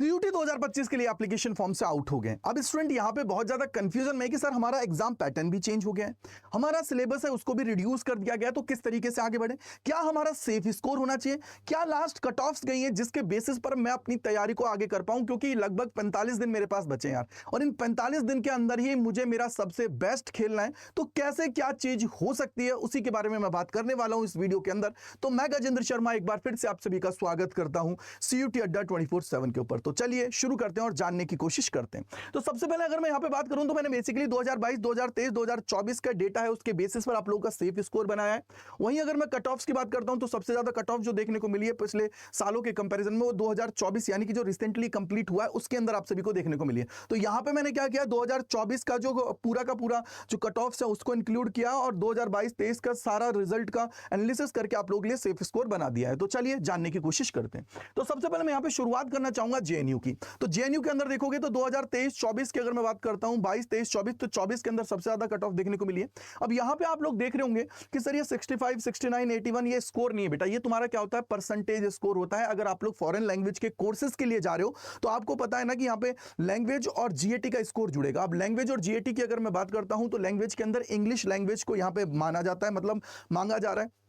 CUT 2025 के लिए application form से आउट हो गए। अब स्टूडेंट यहाँ पे बहुत ज्यादा कंफ्यूजन में है कि सर हमारा एग्जाम पैटर्न भी चेंज हो गया है, हमारा सिलेबस है उसको भी रिड्यूस कर दिया गया है, तो किस तरीके से आगे बढ़े, क्या हमारा सेफ स्कोर होना चाहिए, क्या लास्ट कट ऑफ्स गई है जिसके बेसिस पर मैं अपनी तैयारी को आगे कर पाऊं, क्योंकि लगभग 45 दिन मेरे पास बचे यार, और इन 45 दिन के अंदर ही मुझे मेरा सबसे बेस्ट खेलना है। तो कैसे क्या चीज हो सकती है उसी के बारे में मैं बात करने वाला हूं इस वीडियो के अंदर। तो मैं गजेंद्र शर्मा एक बार फिर से आप सभी का स्वागत करता हूं सीयूटी अड्डा 24/7 के ऊपर। तो चलिए शुरू करते हैं और जानने की कोशिश करते हैं। तो सबसे पहले अगर मैं यहां पे बात करूं तो मैंने बेसिकली 2022, 2023, 2024 का डेटा है उसके बेसिस पर आप लोगों का सेफ स्कोर बनाया है। वहीं अगर मैं कट ऑफ्स की बात करता हूं तो सबसे ज्यादा कट ऑफ जो देखने को मिली है पिछले सालों के कंपैरिजन में वो 2024 यानी कि जो रिसेंटली कंप्लीट हुआ है उसके अंदर आप सभी को देखने को मिली है। तो यहां पे मैंने क्या किया, 2024 का जो पूरा का पूरा जो कट ऑफ्स है उसको इंक्लूड किया और 2022-23 का सारा रिजल्ट का एनालिसिस करके आप लोगों के लिए सेफ स्कोर बना दिया है। तो चलिए जानने की कोशिश करते हैं। तो सबसे पहले मैं यहां पे शुरुआत करना चाहूंगा जेएनयू की। तो जेएनयू के अंदर देखोगे तो 2023-24 की अगर मैं बात करता हूं, 22-23-24, तो 24 के अंदर सबसे ज्यादा कट ऑफ देखने को मिली है। अब यहां पे आप लोग देख रहे होंगे कि सर ये 65, 69, 81 ये स्कोर नहीं है बेटा, ये तुम्हारा क्या होता है, परसेंटेज स्कोर होता है। अगर आप लोग फॉरेन लैंग्वेज के कोर्सेज के लिए जा रहे हो तो आपको पता है ना कि यहां पे लैंग्वेज और जीएटी का स्कोर जुड़ेगा। अब लैंग्वेज और जीएटी की अगर मैं बात करता हूं तो लैंग्वेज के अंदर इंग्लिश लैंग्वेज को यहां पे माना जाता है, मतलब मांगा जा रहा है,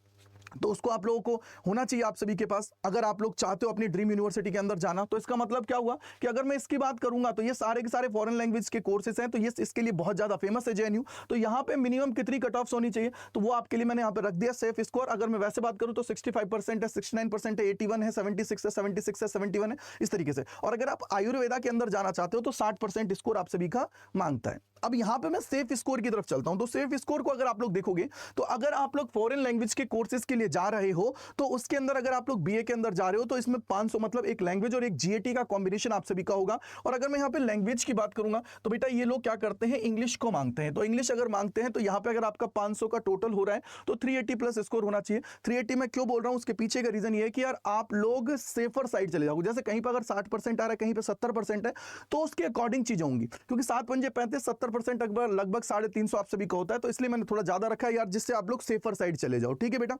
तो उसको आप लोगों को होना चाहिए आप सभी के पास। अगर आप लोग चाहते हो अपनी ड्रीम यूनिवर्सिटी के अंदर जाना, तो इसका मतलब क्या हुआ कि अगर मैं इसकी बात करूंगा तो ये सारे के सारे फॉरेन लैंग्वेज के कोर्सेज हैं, तो ये इसके लिए बहुत ज्यादा फेमस है जेएनयू। तो यहाँ पे मिनिमम कितनी कट ऑफ्स होनी चाहिए, तो वो आपके लिए मैंने यहाँ पे रख दिया सेफ स्कोर। अगर मैं वैसे बात करूं तो 65% है, 69% है, 81 है, 76 है, 76 है, 71 है, इस तरीके से। और अगर आप आयुर्वेदा के अंदर जाना चाहते हो तो 60% स्कोर आप सभी का मांगता है। अब यहां पे मैं सेफ स्कोर की तरफ चलता हूं। तो सेफ स्कोर को अगर आप लोग देखोगे तो अगर आप लोग फॉरेन लैंग्वेज के कोर्सेज के लिए जा रहे हो तो उसके अंदर अगर आप लोग बीए के अंदर जा रहे हो तो इसमें 500 मतलब एक लैंग्वेज और एक जीएटी का कॉम्बिनेशन आप सभी का होगा। और अगर मैं यहां पे लैंग्वेज की बात करूंगा तो बेटा ये लोग क्या करते हैं, इंग्लिश को मांगते हैं। तो इंग्लिश अगर मांगते हैं तो यहां पे अगर आपका 500 का टोटल हो रहा है तो 380 प्लस स्कोर होना चाहिए। 380 में क्यों बोल रहा हूं, उसके पीछे का रीजन ये है कि यार आप लोग सेफर साइड चले जाओगे। जैसे कहीं पर अगर 60% आ रहा है, कहीं पर 70% है, तो उसके अकॉर्डिंग चीजें होंगी, क्योंकि 7 पंजे 35, 70% लगभग 350 आप सभी का होता है। तो इसलिए मैंने थोड़ा ज्यादा रखा है यार, जिससे आप लोग सेफर साइड चले जाओ। ठीक है बेटा।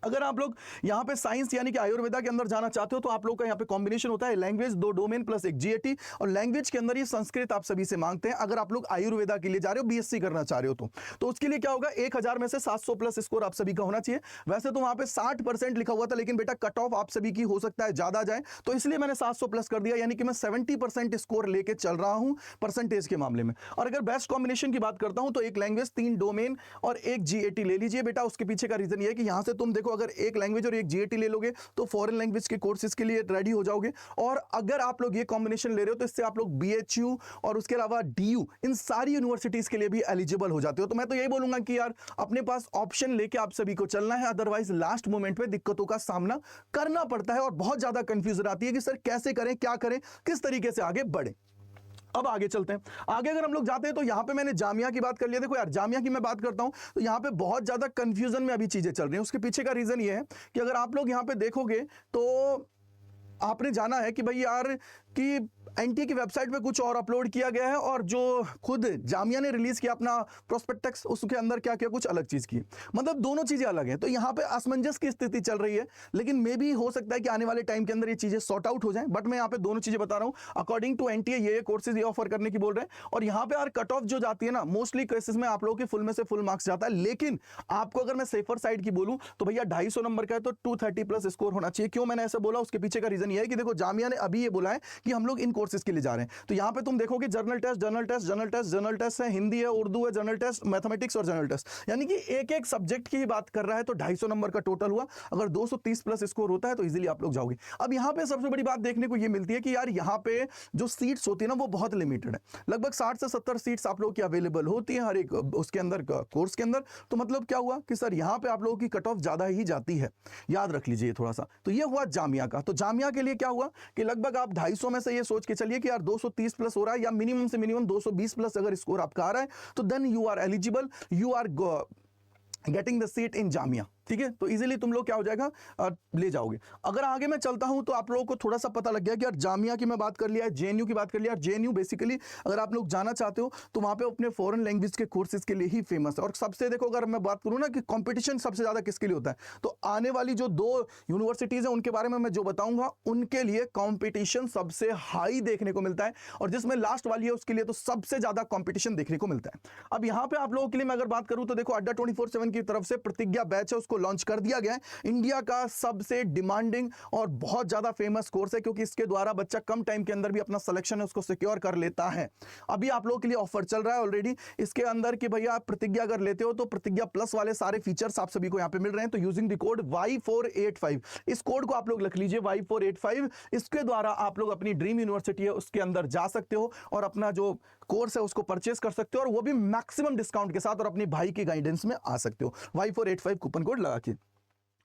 अगर आप लोग यहां पे साइंस यानी कि आयुर्वेदा के अंदर जाना चाहते हो तो आप लोग का यहां पे कॉम्बिनेशन होता है लैंग्वेज, 2 डोमेन प्लस एक जीएटी, और लैंग्वेज के अंदर ये संस्कृत आप सभी से मांगते हैं। अगर आप लोग आयुर्वेदा के लिए जा रहे हो, बीएससी करना चाह रहे हो तो उसके लिए क्या होगा, 1000 में से 700 प्लस स्कोर आप सभी का होना चाहिए। वैसे तो वहां पे 60% लिखा हुआ था, लेकिन बेटा कट ऑफ आप सभी की हो सकता है ज्यादा जाए, तो इसलिए मैंने 700 प्लस कर दिया, यानी कि मैं 70% स्कोर लेके चल रहा हूं परसेंटेज के मामले में। और अगर बेस्ट कॉम्बिनेशन की बात करता हूं तो एक लैंग्वेज, 3 डोमेन और एक जीएटी ले लीजिए बेटा। उसके पीछे का रीजन ये है कि यहां से तुम देखो, अगर एक लैंग्वेज और एक जीएटी ले लोगे तो फॉरेन लैंग्वेज के कोर्सेज के लिए रेडी हो जाओगे। और अगर आप लोग ये कॉम्बिनेशन ले रहे हो तो इससे आप लोग बीएचयू और उसके अलावा डीयू, इन सारी यूनिवर्सिटीज के लिए भी एलिजिबल हो जाते हो। तो मैं तो यही बोलूंगा कि यार अपने पास ऑप्शन लेके आप सभी को चलना है, अदरवाइज लास्ट मोमेंट पे दिक्कतों का सामना करना पड़ता है और बहुत ज्यादा कंफ्यूजन आती है कि सर कैसे करें, क्या करें, किस तरीके से आगे बढ़े। अब आगे चलते हैं। आगे अगर हम लोग जाते हैं तो यहां पे मैंने जामिया की बात कर लिया। देखो यार, जामिया की मैं बात करता हूं तो यहां पे बहुत ज्यादा कंफ्यूजन में अभी चीजें चल रही हैं। उसके पीछे का रीजन ये है कि अगर आप लोग यहां पे देखोगे तो आपने जाना है कि भाई यार कि एनटीए की वेबसाइट पे कुछ और अपलोड किया गया है और जो खुद जामिया ने रिलीज किया अपना प्रोस्पेक्टस, उसके अंदर क्या किया, कुछ अलग चीज की। मतलब दोनों चीजें अलग हैं। तो यहां पे असमंजस की स्थिति चल रही है, लेकिन मे भी हो सकता है कि आने वाले टाइम के अंदर ये चीजें सॉर्ट आउट हो जाएं। बट मैं यहां पे दोनों चीजें बता रहा हूं। अकॉर्डिंग टू एनटीए ये कोर्सेज ये ऑफर करने की बोल रहे हैं। और यहां पे यार कट ऑफ जो जाती है ना, मोस्टली केसेस में आप लोगों के फुल में से फुल मार्क्स जाता है। लेकिन आपको अगर मैं सेफर साइड की बोलूं तो भैया 250 नंबर का है तो 230 प्लस स्कोर होना चाहिए। क्यों मैंने ऐसा बोला, उसके पीछे का रीजन ये है कि देखो जामिया ने अभी ये बोला है कि हम लोग इन कोर्सेज के लिए जा रहे हैं। तो यहां पे तुम देखोगे general test, general test, general test, general test है, हिंदी है, उर्दू है, जर्नल टेस्ट, मैथमेटिक्स और जर्नल टेस्ट, यानी कि एक एक सब्जेक्ट की ही बात कर रहा है। तो 250 नंबर का टोटल हुआ। अगर 230 प्लस स्कोर होता है तो इजीली आप लोग जाओगे। अब यहां पे सबसे बड़ी बात देखने को ये मिलती है कि यार यहां पे जो सीट्स होती है ना वो बहुत लिमिटेड है। लगभग 60 से 70 सीट्स आप लोगों की अवेलेबल होती है हर एक उसके अंदर कोर्स के अंदर। तो मतलब क्या हुआ कि सर यहां पे आप लोगों की कट ऑफ ज्यादा ही जाती है, याद रख लीजिए थोड़ा सा। तो ये हुआ जामिया का। तो जामिया के लिए क्या हुआ कि लगभग आप 250 में से ये सोच के चलिए कि यार 230 प्लस हो रहा है या मिनिमम से मिनिमम 220 प्लस अगर स्कोर आपका आ रहा है तो then you are eligible, you are getting the seat in Jamia. ठीक है, तो इजीली तुम लोग क्या हो जाएगा ले जाओगे। अगर आगे मैं चलता हूं तो आप लोगों को थोड़ा सा पता लग गया कि यार जामिया की मैं बात कर लिया है, जेएनयू की बात कर लिया। जेएनयू बेसिकली अगर आप लोग जाना चाहते हो तो वहां पे अपने फॉरेन लैंग्वेज के कोर्सेज के लिए ही फेमस है। और सबसे देखो अगर मैं बात करूं ना कि कंपटीशन सबसे ज्यादा किसके लिए होता है, तो आने वाली जो 2 यूनिवर्सिटीज है उनके बारे में मैं जो बताऊंगा उनके लिए कंपटीशन सबसे हाई देखने को मिलता है, और जिसमें लास्ट वाली है उसके लिए तो सबसे ज्यादा कंपटीशन देखने को मिलता है। अब यहां पे आप लोगों के लिए मैं अगर बात करूं तो देखो अड्डा 24/7 की तरफ से प्रतिज्ञा बैच है, उसको लॉन्च कर दिया गया है। इंडिया का सबसे डिमांडिंग और बहुत ज्यादा फेमस कोर्स है, क्योंकि इसके द्वारा बच्चा कम टाइम के अंदर भी अपना सिलेक्शन है उसको सिक्योर कर लेता है। अभी आप लोगों के लिए ऑफर चल रहा है ऑलरेडी इसके अंदर कि भैया आप प्रतिज्ञा अगर लेते हो तो प्रतिज्ञा प्लस वाले सारे फीचर्स आप सभी को यहां पे मिल रहे हैं। तो यूजिंग द कोड Y485, इस कोड को आप लोग लिख लीजिए Y485, इसके द्वारा आप लोग अपनी ड्रीम यूनिवर्सिटी है उसके अंदर जा सकते हो और अपना जो कोर्स है उसको परचेस कर सकते हो, और वो भी मैक्सिमम डिस्काउंट के साथ, और अपने भाई की गाइडेंस में आ सकते हो Y485 कूपन कोड लगा के।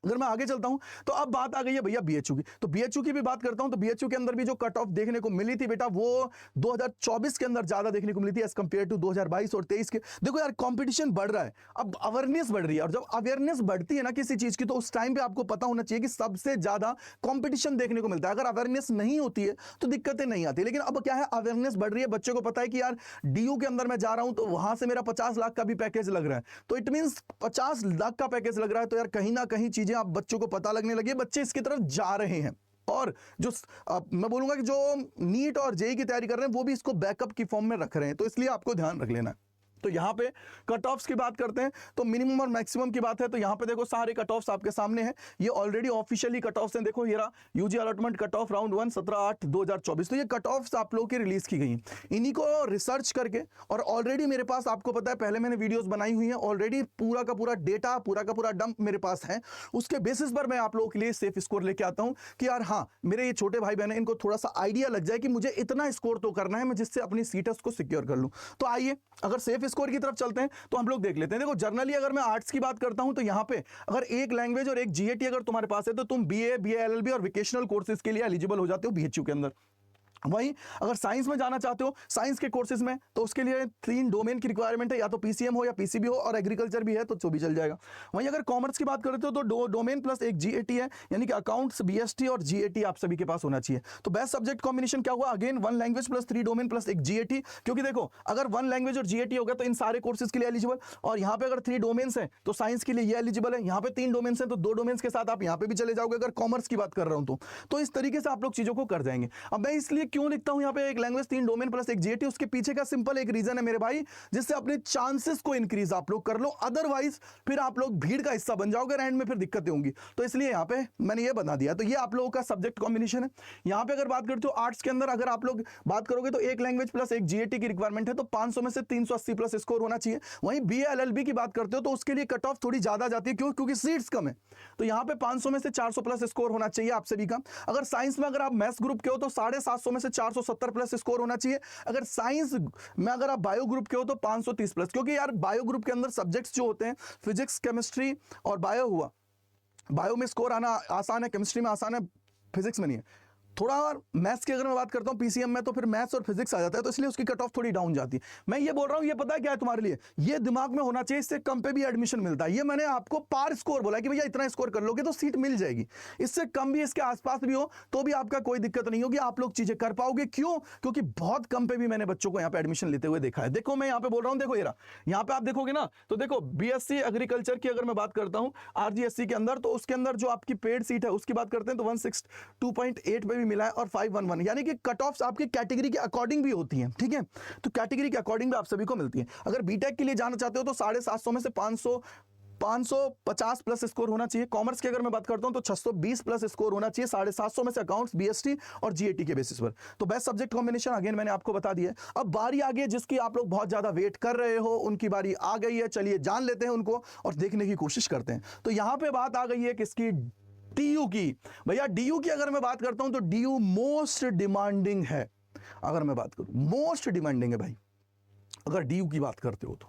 अगर मैं आगे चलता हूं तो अब बात आ गई है भैया बीएचयू की। तो बीएचयू की भी बात करता हूं तो बीएचयू के अंदर भी जो कट ऑफ देखने को मिली थी बेटा वो 2024 के अंदर ज्यादा देखने को मिली थी एज कंपेयर टू 2022 और 23 के। देखो यार कंपटीशन बढ़ रहा है, अब अवेयरनेस बढ़ रही है, और जब अवेयरनेस बढ़ती है ना किसी चीज की तो उस टाइम पे आपको पता होना चाहिए कि सबसे ज्यादा कंपटीशन देखने को मिलता है। अगर अवेयरनेस नहीं होती है तो दिक्कतें नहीं आती, लेकिन अब क्या है अवेयरनेस बढ़ रही है, बच्चों को पता है कि यार डीयू के अंदर मैं जा रहा हूं तो वहां से मेरा 50 लाख का भी पैकेज लग रहा है, तो इट मीन 50 लाख का पैकेज लग रहा है, तो यार कहीं ना कहीं चीजें आप बच्चों को पता लगने लगी, बच्चे इसकी तरफ जा रहे हैं। और जो मैं बोलूंगा कि जो नीट और जेईई की तैयारी कर रहे हैं वो भी इसको बैकअप की फॉर्म में रख रहे हैं, तो इसलिए आपको ध्यान रख लेना है। तो यहाँ पे कट ऑफ्स की बात करते हैं तो मिनिमम और मैक्सिमम की बात है, तो यहाँ पे देखो सारे कट ऑफ्स आपके सामने हैं, ये ऑलरेडी ऑफिशियली कट ऑफ्स हैं। देखो ये रहा UG allotment cut off round 1 17/8/2024, तो ये कट ऑफ्स आप लोगों की रिलीज की गई, इन्हीं को रिसर्च करके, और ऑलरेडी मेरे पास आपको पता है पहले मैंने वीडियोस बनाई हुई हैं, ऑलरेडी पूरा का पूरा डेटा पूरा का पूरा डंप मेरे पास है, उसके बेसिस पर मैं आप लोगों के लिए सेफ स्कोर लेके आता हूं कि यार हाँ मेरे ये छोटे भाई बहन इनको थोड़ा सा आइडिया लग जाए कि मुझे इतना स्कोर तो करना है मैं जिससे अपनी सीट को सिक्योर कर लूं। तो आइए अगर सेफ स्कोर की तरफ चलते हैं तो हम लोग देख लेते हैं। देखो जनरली अगर मैं आर्ट्स की बात करता हूं तो यहां पे अगर एक लैंग्वेज और एक जीएटी अगर तुम्हारे पास है तो तुम बीए एलएलबी और वोकेशनल कोर्सेज के लिए एलिजिबल हो जाते हो बीएचयू के अंदर। वहीं अगर साइंस में जाना चाहते हो साइंस के कोर्सेज में तो उसके लिए 3 डोमेन की रिक्वायरमेंट है, या तो पीसीएम हो या पीसीबी हो, और एग्रीकल्चर भी है तो भी चल जाएगा। वहीं अगर कॉमर्स की बात करते हो तो डोमेन प्लस एक जीएटी है, यानी कि अकाउंट्स बीएसटी और जीएटी आप सभी के पास होना चाहिए। तो बेस्ट सब्जेक्ट कॉम्बिनेशन क्या हुआ, again 1 language plus 3 domain plus एक जीएटी, क्योंकि देखो अगर 1 लैंग्वेज और जीएटी होगा तो इन सारे कोर्सेज के लिए एलिजिबल, और यहाँ पे अगर 3 डोमेन्स हैं तो साइंस के लिए ये एलिजिबल है, यहाँ पे 3 डोमेन्स हैं तो 2 डोमेन्स के साथ आप यहाँ पे भी चले जाओगे अगर कॉमर्स की बात कर रहा हूँ तो इस तरीके से आप लोग चीजों को कर जाएंगे। अब मैं इसलिए क्यों लिखता हूँ यहाँ पे एक लैंग्वेज 3 डोमेन प्लस एक जीएटी, उसके पीछे का सिंपल एक रीजन है मेरे भाई, जिससे अपने चांसेस को इंक्रीज आप लोग कर लो, अदरवाइज फिर आप लोग भीड़ का हिस्सा बन जाओगे, एंड में फिर दिक्कतें होंगी। तो इसलिए यहाँ पे मैंने ये बता दिया, तो ये आप लोगों का सब्जेक्ट कॉम्बिनेशन है। यहाँ पे अगर बात करते हो आर्ट्स के अंदर अगर आप लोग बात करोगे तो एक लैंग्वेज प्लस एक जीएटी की रिक्वायरमेंट है, तो 500 में से 380 प्लस स्कोर होना चाहिए। वहीं बीए एलएलबी की बात करते हो तो उसके लिए कट ऑफ थोड़ी ज्यादा जाती है, क्यों, क्योंकि सीट्स कम है, तो यहाँ पे 500 में से 400 प्लस स्कोर होना चाहिए आप सभी का। अगर साइंस में अगर आप मैथ्स ग्रुप के हो तो 750 में से 470 प्लस स्कोर होना चाहिए। अगर साइंस में अगर आप बायो ग्रुप के हो तो 530 प्लस, क्योंकि यार बायो ग्रुप के अंदर सब्जेक्ट्स जो होते हैं फिजिक्स केमिस्ट्री और बायो हुआ, बायो में स्कोर आना आसान है, केमिस्ट्री में आसान है, फिजिक्स में नहीं है। थोड़ा और मैथ्स की अगर मैं बात करता हूं पीसीएम में तो फिर मैथ्स और फिजिक्स आ जाता है, तो इसलिए उसकी कट ऑफ थोड़ी डाउन जाती है। मैं ये बोल रहा हूं, ये पता है क्या है तुम्हारे लिए, ये दिमाग में होना चाहिए, इससे कम पे भी एडमिशन मिलता है। ये मैंने आपको पार स्कोर बोला कि भैया इतना स्कोर कर लोगे तो सीट मिल जाएगी, इससे कम भी इसके आसपास भी हो तो भी आपका कोई दिक्कत नहीं होगी, आप लोग चीजें कर पाओगे। क्यों, क्योंकि बहुत कम पे भी मैंने बच्चों को यहाँ पे एडमिशन लेते हुए देखा है। देखो मैं यहाँ पे बोल रहा हूँ, देखो ये यहाँ पे आप देखोगे ना, तो देखो बीएससी एग्रीकल्चर की अगर मैं बात करता हूँ आरजीएससी के अंदर, तो उसके अंदर जो आपकी पेड सीट है उसकी बात करते हैं तो 162.8 पे भी मिला है, और 511, यानी कि कट ऑफ्स आपकी कैटेगरी के अकॉर्डिंग भी होती हैं, ठीक है, तो कैटेगरी के अकॉर्डिंग भी आप सभी को मिलती है। अगर बीटेक के लिए जाना चाहते हो तो 750 में से 550 प्लस स्कोर होना चाहिए। कॉमर्स की अगर मैं बात करता हूं तो 620 प्लस स्कोर होना चाहिए, 750 में से अकाउंट्स बीएसटी और जीएटी के बेसिस पर। तो बेस्ट सब्जेक्ट कॉम्बिनेशन अगेन मैंने आपको बता दिया है। अब बारी आ गई जिसकी आप लोग बहुत ज्यादा वेट कर रहे हो, उनकी बारी आ गई है, चलिए जान लेते हैं उनको और देखने की कोशिश करते हैं। तो यहां पे बात आ गई है किसकी, डीयू की। भैया डीयू की अगर मैं बात करता हूं तो डीयू मोस्ट डिमांडिंग है, अगर मैं बात करूं मोस्ट डिमांडिंग है भाई, अगर डीयू की बात करते हो तो।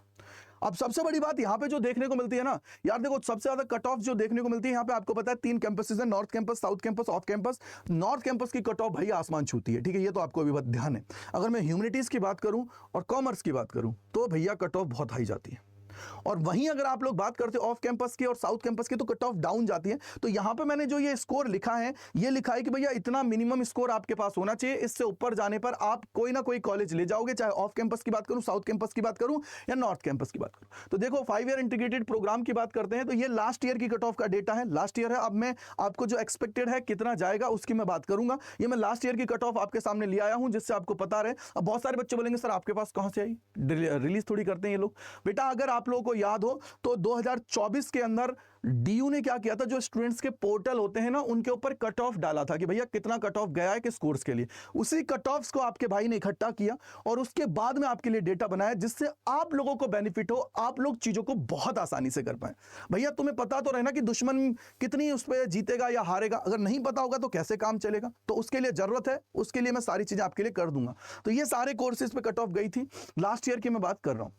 अब सबसे बड़ी बात यहाँ पे जो देखने को मिलती है ना यार, देखो सबसे ज्यादा कट ऑफ जो देखने को मिलती है यहाँ पे आपको पता है 3 कैंपसेस है, north campus, south campus, off campus. North campus की कट ऑफ भाई आसमान छूती है, ठीक है, ये तो आपको अभी बात ध्यान है। अगर मैं ह्यूमैनिटीज की बात करूं और कॉमर्स की बात करूं तो भैया कट ऑफ बहुत हाई जाती है। और वहीं अगर आप लोग बात करते हो ऑफ कैंपस की और साउथ कैंपस की, तो कट ऑफ डाउन जाती है। तो यहां पे मैंने जो ये स्कोर लिखा है, ये लिखा है कि भैया इतना मिनिमम स्कोर आपके पास होना चाहिए, इससे ऊपर जाने पर आप कोई ना कोई कॉलेज ले जाओगे, चाहे ऑफ कैंपस की बात करूं, साउथ कैंपस की बात करूं या नॉर्थ कैंपस की बात करूं। तो देखो 5 ईयर इंटीग्रेटेड प्रोग्राम की बात करते हैं, तो ये लास्ट ईयर की कट ऑफ का डेटा है, लास्ट ईयर है। अब मैं आपको जो एक्सपेक्टेड है कितना जाएगा उसकी मैं बात करूंगा। ये मैं लास्ट ईयर की कट ऑफ आपके सामने ले आया हूं, जिससे आपको पता रहे। अब बहुत सारे बच्चे बोलेंगे सर आपके पास कहां से आई, रिलीज थोड़ी करते हैं ये लोग। बेटा अगर आप लोगों को याद हो तो 2024 के अंदर डीयू ने क्या किया था, जो स्टूडेंट्स के पोर्टल होते हैं ना, उनके ऊपर कट ऑफ डाला था कि भैया कितना कट ऑफ गया है किस कोर्स के लिए। उसी कट ऑफ्स को आपके भाई ने इकट्ठा किया और उसके बाद में आपके लिए डेटा बनाया, जिससे आप लोगों को बेनिफिट हो, आप लोग चीजों को बहुत आसानी से कर पाए। भैया तुम्हें पता तो रहना कि दुश्मन कितनी उस पर जीतेगा या हारेगा, अगर नहीं पता होगा तो कैसे काम चलेगा। तो उसके लिए जरूरत है, उसके लिए मैं सारी चीजें आपके लिए कर दूंगा। तो ये सारे कोर्सेज पे कट ऑफ गई थी, लास्ट ईयर की मैं बात कर रहा हूं।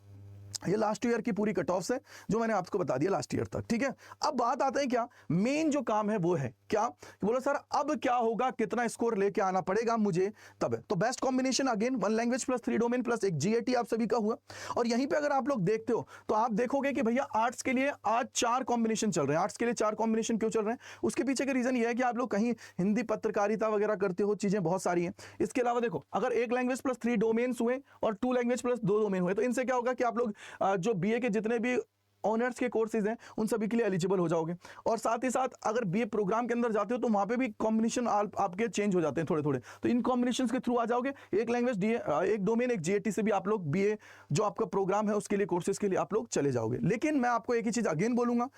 ये लास्ट ईयर की पूरी कट ऑफ है जो मैंने आपको बता दिया लास्ट ईयर तक, ठीक है। अब बात आते हैं क्या मेन जो काम है वो है क्या, बोलो सर अब क्या होगा, कितना स्कोर लेके आना पड़ेगा मुझे तब है। तो best combination again 1 language plus 3 domain plus एक जीएटी आप सभी का हुआ। और यहीं पे अगर आप लोग देखते हो तो आप देखोगे कि भैया आर्ट्स के लिए आज 4 कॉम्बिनेशन चल रहे हैं। आर्ट्स के लिए 4 कॉम्बिनेशन क्यों चल रहे हैं, उसके पीछे का रीजन ये है कि आप लोग कहीं हिंदी पत्रकारिता वगैरह करते हो, चीजें बहुत सारी हैं। इसके अलावा देखो अगर 1 लैंग्वेज प्लस 3 डोमेन्स हुए और 2 लैंग्वेज प्लस 2 डोमेन हुए, तो इनसे क्या होगा कि आप लोग जो बीए के जितने भी ऑनर्स के कोर्सेज हैं उन सभी के लिए एलिजिबल हो जाओगे। और साथ ही साथ अगर बीए प्रोग्राम के अंदर जाते हो तो वहां पे भी कॉम्बिनेशन आपके चेंज हो जाते हैं थोड़े थोड़े, तो इन कॉम्बिनेशंस के थ्रू आ जाओगे। 1 लैंग्वेज एक डोमेन एक जीएटी से भी आप लोग बीए जो आपका प्रोग्राम है उसके लिए कोर्सेज के लिए आप लोग चले जाओगे। लेकिन मैं आपको एक ही चीज अगेन बोलूंगा,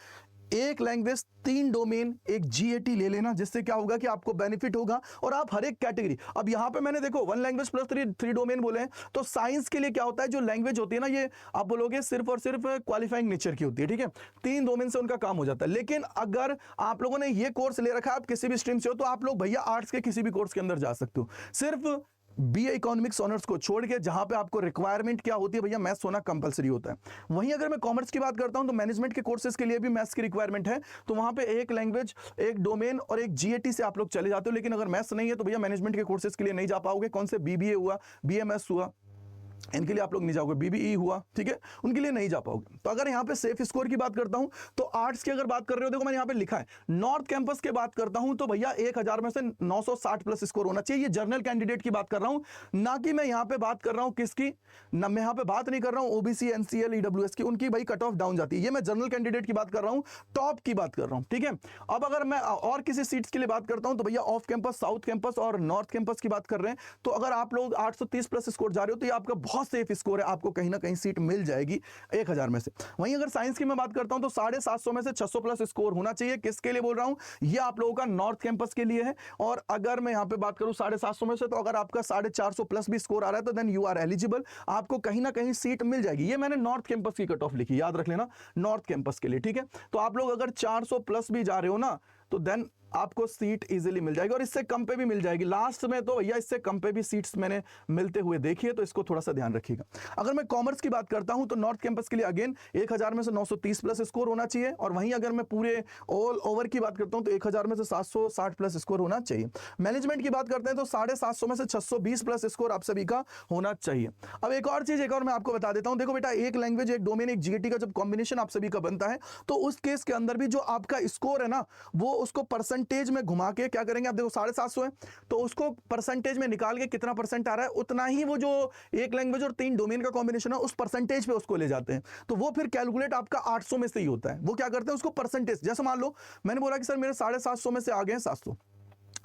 1 लैंग्वेज 3 डोमेन एक जीएटी ले लेना, जिससे क्या होगा कि आपको बेनिफिट होगा और आप हर एक कैटेगरी। अब यहां पे मैंने देखो 1 लैंग्वेज प्लस 3 डोमेन बोले हैं, तो साइंस के लिए क्या होता है, जो लैंग्वेज होती है ना, ये आप बोलोगे सिर्फ और सिर्फ क्वालिफाइंग नेचर की होती है, ठीक है। 3 डोमेन से उनका काम हो जाता है। लेकिन अगर आप लोगों ने ये कोर्स ले रखा है, आप किसी भी स्ट्रीम से हो, तो आप लोग भैया आर्ट्स के किसी भी कोर्स के अंदर जा सकते हो, सिर्फ बीए इकोनॉमिक्स ऑनर्स को छोड़ के, जहां पे आपको रिक्वायरमेंट क्या होती है भैया, मैथ्स होना कंपलसरी होता है। वहीं अगर मैं कॉमर्स की बात करता हूं तो मैनेजमेंट के कोर्सेज के लिए भी मैथ्स की रिक्वायरमेंट है, तो वहां पे 1 लैंग्वेज एक डोमेन और एक जीएटी से आप लोग चले जाते हो। लेकिन अगर मैथ्स नहीं है तो भैया मैनेजमेंट के कोर्सेज के लिए नहीं जा पाओगे। कौन से, बीबीए हुआ, बीएमएस हुआ, इनके लिए आप लोग नहीं जाओगे, बीबीई हुआ, ठीक है, उनके लिए नहीं जा पाओगे। तो अगर यहाँ पे सेफ स्कोर की बात करता हूं तो आर्ट्स की अगर बात कर रहे हो, देखो मैंने यहाँ पे लिखा है नॉर्थ कैंपस की बात करता हूं तो भैया 1000 में से 960 प्लस स्कोर होना चाहिए। ये जनरल कैंडिडेट की बात कर रहा हूं, ना कि मैं यहाँ पे बात कर रहा हूं किसकी, ना मैं यहाँ पे बात नहीं कर रहा हूं ओबीसी एनसीएल ईडब्ल्यूएस की, उनकी भाई कट ऑफ डाउन जाती है। ये मैं जनरल कैंडिडेट की बात कर रहा हूं, टॉप की बात कर रहा हूं, ठीक है। अब अगर मैं और किसी सीट्स के लिए बात करता हूं तो भैया ऑफ कैंपस, साउथ कैंपस और नॉर्थ कैंपस की बात कर रहे हैं, तो अगर आप लोग 830 प्लस स्कोर जा रहे हो तो ये आपका बहुत सेफ स्कोर है, आपको कहीं ना कहीं सीट मिल जाएगी 1000 में से। वहीं अगर साइंस की मैं बात करता हूं तो 750 में से 600 प्लस स्कोर होना चाहिए। किसके लिए बोल रहा हूं, ये आप लोगों का नॉर्थ कैंपस के लिए है। और अगर मैं यहां पे बात करूं 750 में से, तो अगर आपका 450 प्लस भी स्कोर आ रहा है तो देन यू आर एलिजिबल, आपको कहीं ना कहीं सीट मिल जाएगी। ये मैंने नॉर्थ कैंपस की कट ऑफ लिखी, याद रख लेना, नॉर्थ कैंपस के लिए, ठीक है। तो आप लोग अगर 400 प्लस भी जा रहे हो ना, तो देन आपको सीट इजीली मिल जाएगी और इससे कम पे भी मिल जाएगी। लास्ट में तो भैया इससे कम पे भी सीट्स मैंने मिलते हुए देखी है, तो इसको थोड़ा सा ध्यान रखिएगा। अगर मैं कॉमर्स की बात करता हूं तो नॉर्थ कैंपस के लिए अगेन 1000 में से 930 प्लस स्कोर होना चाहिए। और वहीं अगर मैं पूरे ऑल ओवर की बात करता हूं तो 1000 में से 760 प्लस स्कोर होना चाहिए। मैनेजमेंट की बात करते हैं तो 750 में से 620 प्लस स्कोर आप सभी का होना चाहिए। अब एक और चीज, एक और मैं आपको बता देता हूं, देखो बेटा 1 लैंग्वेज एक डोमेन एक जीएटी का जब कॉम्बिनेशन आप सभी का बनता है, तो उस केस के अंदर भी जो आपका स्कोर है ना, वो उसको परसेंटेज में घुमा के क्या करेंगे, आप देखो 750 है तो उसको परसेंटेज में निकाल के कितना परसेंट आ रहा है, उतना ही वो जो 1 लैंग्वेज और 3 डोमेन का कॉम्बिनेशन है उस परसेंटेज पे उसको ले जाते हैं। तो वो फिर कैलकुलेट आपका 800 में से ही होता है। वो क्या करते हैं, उसको परसेंटेज, जैसे मान लो मैंने बोला कि सर मेरे 750 में से आ गए 700,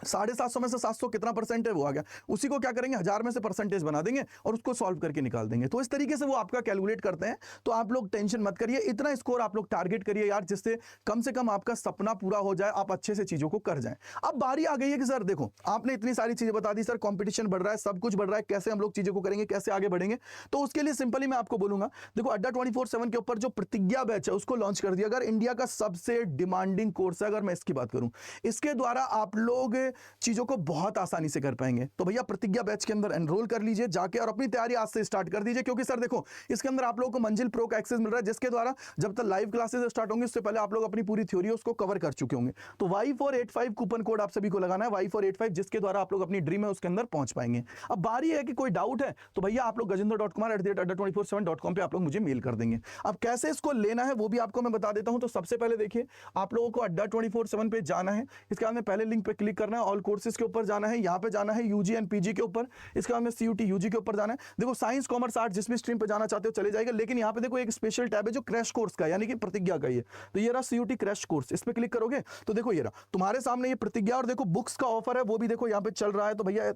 750 में से 700 कितना परसेंट है वो आ गया, उसी को क्या करेंगे 1000 में से परसेंटेज बना देंगे और उसको सॉल्व करके निकाल देंगे। तो इस तरीके से वो आपका कैलकुलेट करते हैं। तो आप लोग टेंशन मत करिए, इतना स्कोर आप लोग टारगेट करिए यार, जिससे कम से कम आपका सपना पूरा हो जाए, आप अच्छे से चीजों को कर जाएं। अब बारी आ गई है कि सर देखो आपने इतनी सारी चीजें बता दी, सर कंपटीशन बढ़ रहा है, सब कुछ बढ़ रहा है, कैसे हम लोग चीजों को करेंगे, कैसे आगे बढ़ेंगे। तो उसके लिए सिंपली मैं आपको बोलूंगा, देखो अड्डा 24/7 के ऊपर जो प्रतिज्ञा बैच है उसको लॉन्च कर दिया। अगर इंडिया का सबसे डिमांडिंग कोर्स है, अगर मैं इसकी बात करूं, इसके द्वारा आप लोग चीजों को बहुत आसानी से कर पाएंगे। तो भैया प्रतिज्ञा बैच के अंदर एनरोल कर लीजिए जाके और अपनी तैयारी आज से स्टार्ट कर दीजिए, क्योंकि सर देखो इसके अंदर आप लोगों को मंजिल प्रो का एक्सेस मिल रहा है, जिसके द्वारा जब तक लाइव क्लासेस स्टार्ट होंगी उससे पहले आप लोग अपनी पूरी थ्योरी उसको कवर कर चुके होंगे। तो Y485 कूपन कोड आप सभी को लगाना है, Y485, जिसके द्वारा आप लोग अपनी ड्रीम है उसके अंदर पहुंच पाएंगे। अब बारी है कि कोई डाउट है तो भैया आप लोग gajendra.kumar@adda247.com पे आप लोग मुझे मेल कर देंगे। अब कैसे इसको लेना है वो भी आपको मैं बता देता हूं। तो सबसे पहले देखिए आप लोगों को अड्डा 24/7 पे जाना है, इसके बाद में पहले लिंक पे क्लिक करना है, ऑल कोर्सेज के ऊपर जाना है, यहाँ पे जाना है यूजी एंड पीजी के ऊपर, इसके बाद में CUT यूजी के ऊपर जाना है। देखो साइंस कॉमर्स आर्ट जिस भी स्ट्रीम पे जाना चाहते हो चले जाएगा, लेकिन यहाँ पे देखो एक स्पेशल टैब है जो क्रैश कोर्स का है, यानी कि प्रतिज्ञा का ही है। तो ये रहा CUT क्रैश कोर्स, इस पे क्लिक करोगे तो देखो ये रहा तुम्हारे सामने ये प्रतिज्ञा, और देखो बुक्स का ऑफर है वो भी देखो यहाँ पे चल रहा है। तो भैया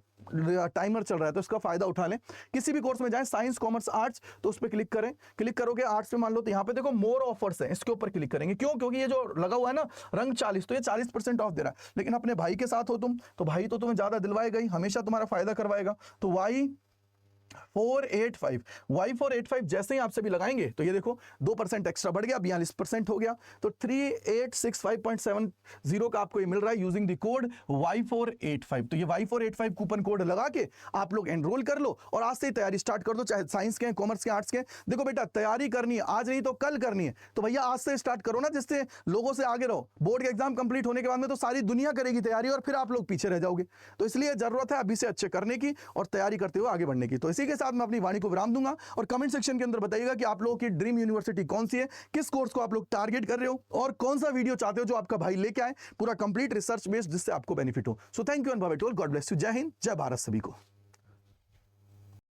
टाइमर चल रहा है तो इसका फायदा उठा लें, किसी भी कोर्स में जाएं साइंस कॉमर्स आर्ट्स तो उस पर क्लिक करें, क्लिक करोगे आर्ट्स पे मान लो तो यहाँ पे देखो मोर ऑफर्स है, इसके ऊपर क्लिक करेंगे। क्यों? क्योंकि ये जो लगा हुआ है ना रंग 40, तो ये 40% ऑफ दे रहा है। लेकिन अपने भाई के साथ हो तुम तो भाई तो तुम्हें ज्यादा दिलवाएगा ही, हमेशा तुम्हारा फायदा करवाएगा। तो Y485 जैसे ही आप सभी लगाएंगे तो ये देखो 2% एक्स्ट्रा बढ़ गया, 42% हो गया। तो 3865.70 का आपको ये मिल रहा है यूजिंग द कोड Y485। तो ये Y485 कूपन कोड लगा के आप लोग एनरोल कर लो और आज से ही तैयारी स्टार्ट कर दो, चाहे साइंस के, कॉमर्स के, आर्ट्स के। देखो बेटा तैयारी करनी है, आज नहीं तो कल करनी है, तो भैया आज से स्टार्ट करो ना, जिससे लोगों से आगे रहो। बोर्ड के एग्जाम कंप्लीट होने के बाद में तो सारी दुनिया करेगी तैयारी और फिर आप लोग पीछे रह जाओगे। तो इसलिए जरूरत है अभी से अच्छे करने की और तैयारी करते हुए आगे बढ़ने की। तो इसी के साथ मैं अपनी वाणी को विराम दूंगा और कमेंट सेक्शन के अंदर बताइएगा कि आप लोगों की ड्रीम यूनिवर्सिटी कौन सी है, किस कोर्स को आप लोग टारगेट कर रहे हो और कौन सा वीडियो चाहते हो जो आपका भाई लेके आए, पूरा कंप्लीट रिसर्च बेस्ड जिससे आपको बेनिफिट हो। So thank you and bye bye to all, God bless you, जय हिंद, जय भारत सभी को।